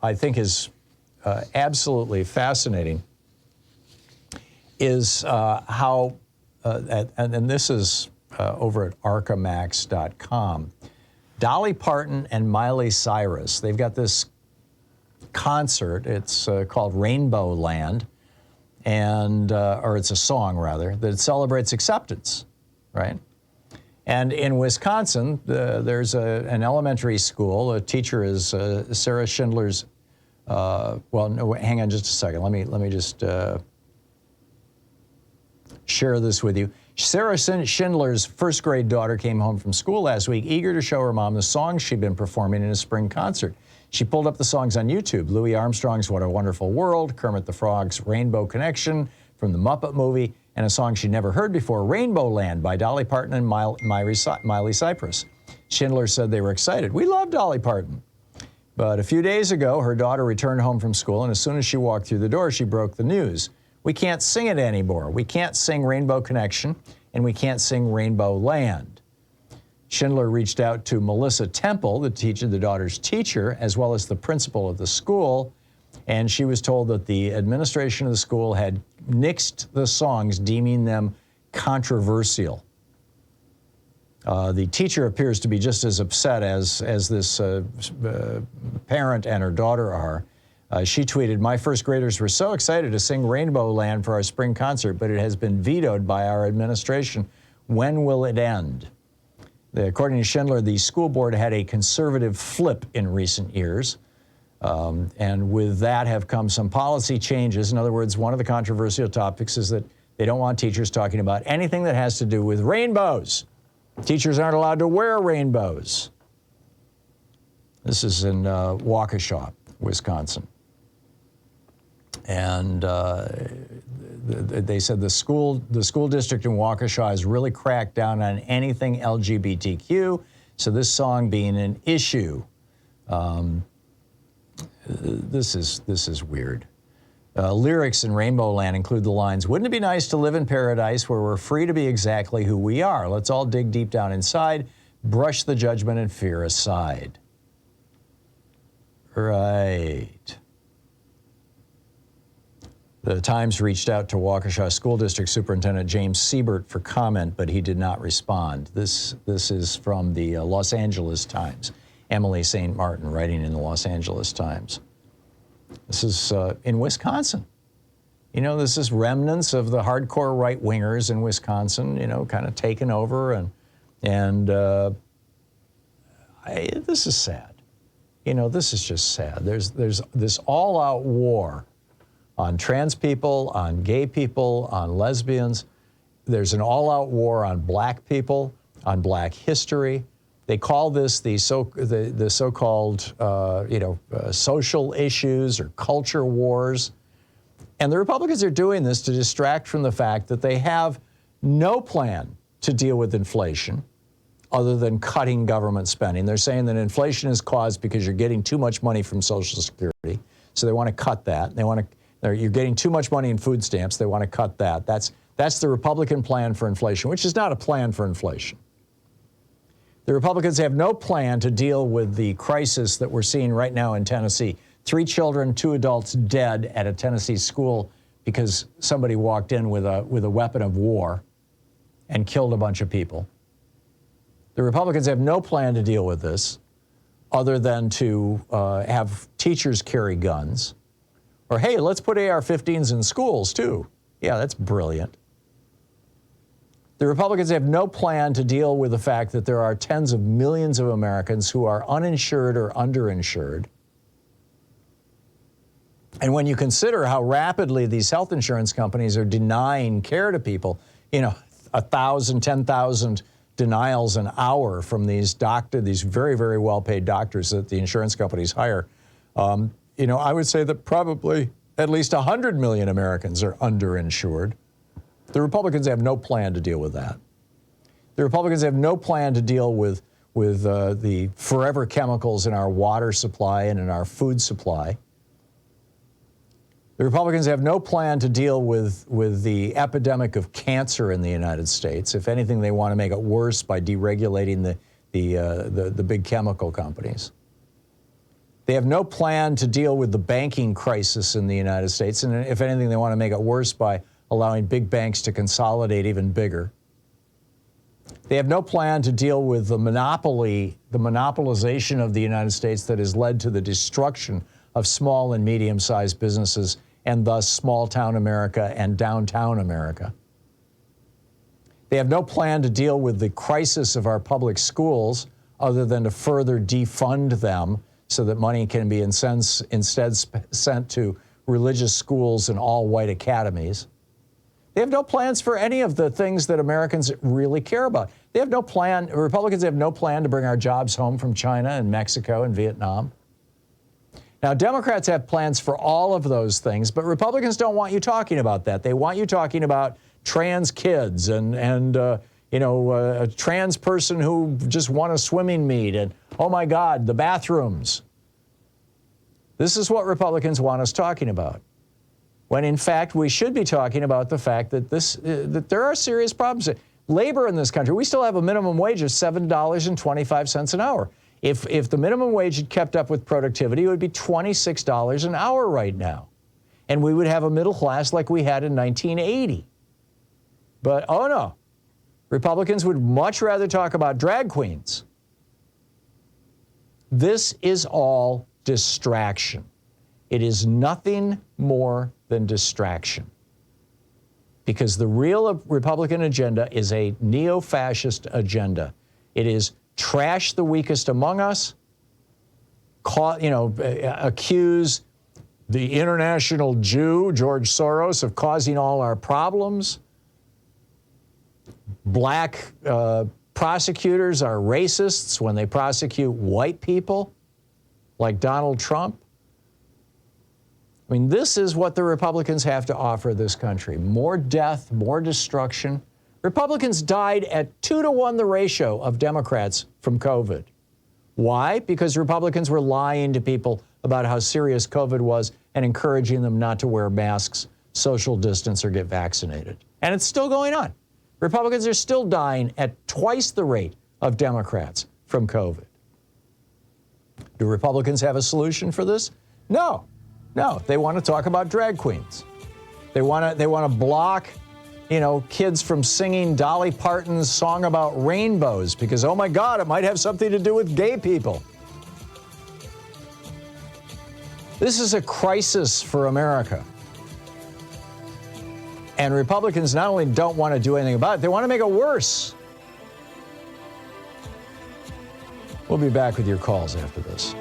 I think is absolutely fascinating is how, and this is over at arcamax.com, Dolly Parton and Miley Cyrus, they've got this concert. It's called Rainbow Land, and or it's a song rather that celebrates acceptance, right? And in Wisconsin, there's an elementary school. A teacher is Sarah Schindler's. Well, no, hang on just a second. Let me just share this with you. Sarah Schindler's first grade daughter came home from school last week, eager to show her mom the songs she'd been performing in a spring concert. She pulled up the songs on YouTube: Louis Armstrong's What a Wonderful World, Kermit the Frog's Rainbow Connection from the Muppet Movie, and a song she'd never heard before, Rainbow Land by Dolly Parton and Miley Cyrus. Schindler said they were excited. We love Dolly Parton. But a few days ago, her daughter returned home from school, and as soon as she walked through the door, she broke the news. We can't sing it anymore. We can't sing Rainbow Connection, and we can't sing Rainbow Land. Schindler reached out to Melissa Temple, the daughter's teacher, as well as the principal of the school, and she was told that the administration of the school had nixed the songs, deeming them controversial. The teacher appears to be just as upset as this parent and her daughter are. She tweeted, "My first graders were so excited to sing Rainbow Land for our spring concert, but it has been vetoed by our administration. When will it end?" According to Schindler, the school board had a conservative flip in recent years. And with that have come some policy changes. In other words, one of the controversial topics is that they don't want teachers talking about anything that has to do with rainbows. Teachers aren't allowed to wear rainbows. This is in Waukesha, Wisconsin. And they said the school district in Waukesha has really cracked down on anything LGBTQ. So this song being an issue, this is weird. Lyrics in Rainbow Land include the lines, "Wouldn't it be nice to live in paradise where we're free to be exactly who we are? Let's all dig deep down inside, brush the judgment and fear aside." Right. The Times reached out to Waukesha School District Superintendent James Siebert for comment, but he did not respond. This is from the Los Angeles Times. Emily St. Martin writing in the Los Angeles Times. This is in Wisconsin. You know, this is remnants of the hardcore right-wingers in Wisconsin, you know, kind of taken over, and this is sad. You know, this is just sad. There's this all-out war on trans people, on gay people, on lesbians. There's an all-out war on black people, on black history. They call this the so-called social issues or culture wars. And the Republicans are doing this to distract from the fact that they have no plan to deal with inflation other than cutting government spending. They're saying that inflation is caused because you're getting too much money from Social Security. So they want to cut that. You're getting too much money in food stamps. They want to cut that. That's the Republican plan for inflation, which is not a plan for inflation. The Republicans have no plan to deal with the crisis that we're seeing right now in Tennessee. 3 children, 2 adults dead at a Tennessee school because somebody walked in with a weapon of war and killed a bunch of people. The Republicans have no plan to deal with this other than to have teachers carry guns. Or, hey, let's put AR-15s in schools, too. Yeah, that's brilliant. The Republicans have no plan to deal with the fact that there are tens of millions of Americans who are uninsured or underinsured. And when you consider how rapidly these health insurance companies are denying care to people, 1,000, 10,000 denials an hour from these very, very well-paid doctors that the insurance companies hire, I would say that probably at least 100 million Americans are underinsured. The Republicans have no plan to deal with that. The Republicans have no plan to deal with the forever chemicals in our water supply and in our food supply. The Republicans have no plan to deal with the epidemic of cancer in the United States. If anything, they want to make it worse by deregulating the big chemical companies. They have no plan to deal with the banking crisis in the United States. And if anything, they want to make it worse by allowing big banks to consolidate even bigger. They have no plan to deal with the monopolization of the United States that has led to the destruction of small and medium-sized businesses and thus small-town America and downtown America. They have no plan to deal with the crisis of our public schools other than to further defund them so that money can be instead sent to religious schools and all-white academies. They have no plans for any of the things that Americans really care about. They have no plan, Republicans have no plan to bring our jobs home from China and Mexico and Vietnam. Now, Democrats have plans for all of those things, but Republicans don't want you talking about that. They want you talking about trans kids and a trans person who just won a swimming meet and, oh my God, the bathrooms. This is what Republicans want us talking about. When in fact, we should be talking about the fact that that there are serious problems. Labor in this country, we still have a minimum wage of $7.25 an hour. If the minimum wage had kept up with productivity, it would be $26 an hour right now. And we would have a middle class like we had in 1980. But, oh no, Republicans would much rather talk about drag queens. This is all distraction. It is nothing more than distraction. Because the real Republican agenda is a neo-fascist agenda. It is trash the weakest among us, accuse the international Jew, George Soros, of causing all our problems. Black prosecutors are racists when they prosecute white people, like Donald Trump. I mean, this is what the Republicans have to offer this country. More death, more destruction. Republicans died at 2-to-1 the ratio of Democrats from COVID. Why? Because Republicans were lying to people about how serious COVID was and encouraging them not to wear masks, social distance, or get vaccinated. And it's still going on. Republicans are still dying at twice the rate of Democrats from COVID. Do Republicans have a solution for this? No. No, they want to talk about drag queens. They want to block, kids from singing Dolly Parton's song about rainbows because, oh my God, it might have something to do with gay people. This is a crisis for America. And Republicans not only don't want to do anything about it, they want to make it worse. We'll be back with your calls after this.